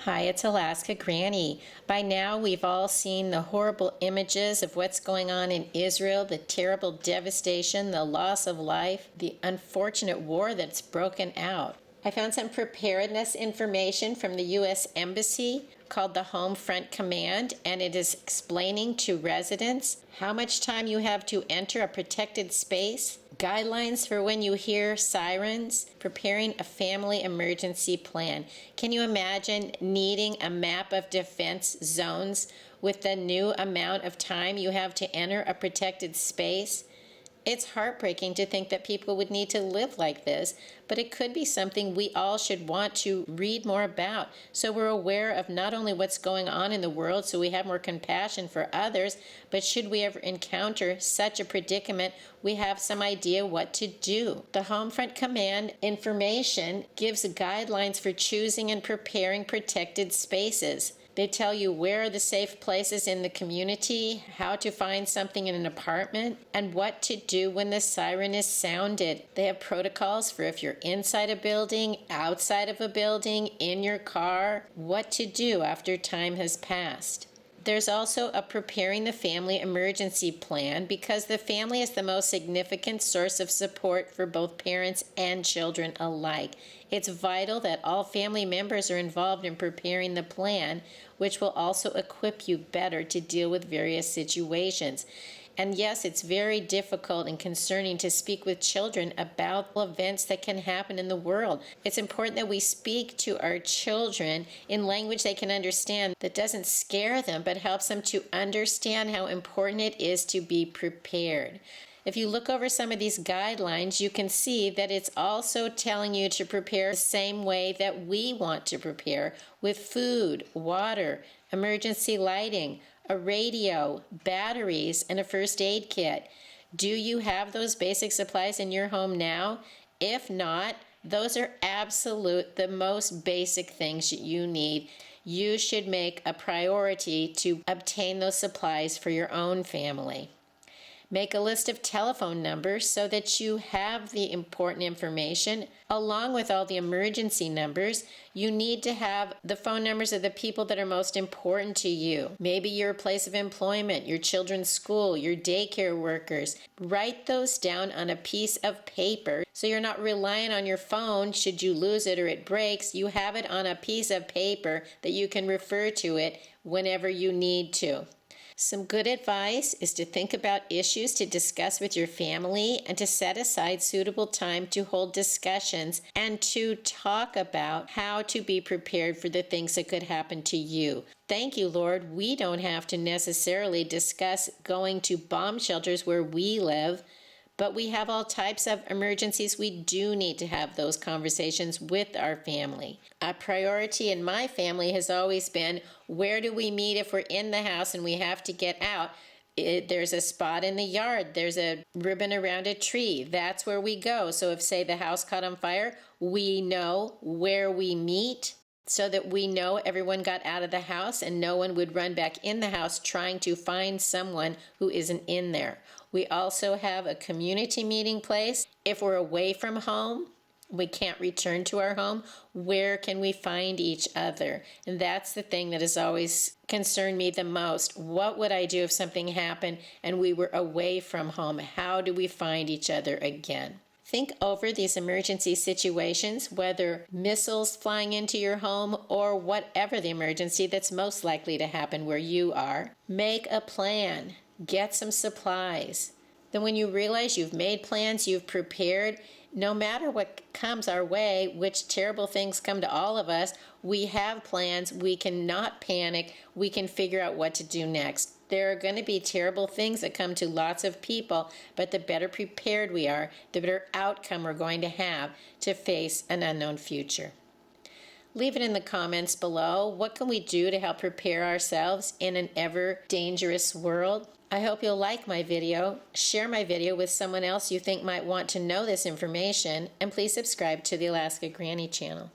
Hi, it's Alaska Granny. By now, we've all seen the horrible images of what's going on in Israel, the terrible devastation, the loss of life, the unfortunate war that's broken out. I found some preparedness information from the U.S. Embassy called the Home Front Command, and it is explaining to residents how much time you have to enter a protected space, guidelines for when you hear sirens, preparing a family emergency plan. Can you imagine needing a map of defense zones with the new amount of time you have to enter a protected space? It's heartbreaking to think that people would need to live like this, but it could be something we all should want to read more about so we're aware of not only what's going on in the world so we have more compassion for others, but should we ever encounter such a predicament, we have some idea what to do. The Homefront Command information gives guidelines for choosing and preparing protected spaces. They tell you where are the safe places in the community, how to find something in an apartment, and what to do when the siren is sounded. They have protocols for if you're inside a building, outside of a building, in your car, what to do after time has passed. There's also a preparing the family emergency plan because the family is the most significant source of support for both parents and children alike. It's vital that all family members are involved in preparing the plan, which will also equip you better to deal with various situations. And yes, it's very difficult and concerning to speak with children about events that can happen in the world. It's important that we speak to our children in language they can understand that doesn't scare them, but helps them to understand how important it is to be prepared. If you look over some of these guidelines, you can see that it's also telling you to prepare the same way that we want to prepare, with food, water, emergency lighting, a radio, batteries, and a first aid kit. Do you have those basic supplies in your home now? If not, those are the most basic things you need. You should make a priority to obtain those supplies for your own family. Make a list of telephone numbers so that you have the important information. Along with all the emergency numbers, you need to have the phone numbers of the people that are most important to you. Maybe your place of employment, your children's school, your daycare workers. Write those down on a piece of paper so you're not relying on your phone should you lose it or it breaks. You have it on a piece of paper that you can refer to it whenever you need to. Some good advice is to think about issues to discuss with your family and to set aside suitable time to hold discussions and to talk about how to be prepared for the things that could happen to you. Thank you, Lord. We don't have to necessarily discuss going to bomb shelters where we live, but we have all types of emergencies. We do need to have those conversations with our family. A priority in my family has always been, where do we meet if we're in the house and we have to get out? There's a spot in the yard. There's a ribbon around a tree. That's where we go. So if, say, the house caught on fire, we know where we meet so that we know everyone got out of the house and no one would run back in the house trying to find someone who isn't in there. We also have a community meeting place. If we're away from home, we can't return to our home, where can we find each other? And that's the thing that has always concerned me the most. What would I do if something happened and we were away from home? How do we find each other again? Think over these emergency situations, whether missiles flying into your home or whatever the emergency that's most likely to happen where you are. Make a plan. Get some supplies. Then when you realize you've made plans, you've prepared, no matter what comes our way, which terrible things come to all of us, we have plans. We cannot panic. We can figure out what to do next. There are going to be terrible things that come to lots of people, but the better prepared we are, the better outcome we're going to have to face an unknown future. Leave it in the comments below. What can we do to help prepare ourselves in an ever dangerous world? I hope you'll like my video, share my video with someone else you think might want to know this information, and please subscribe to the Alaska Granny channel.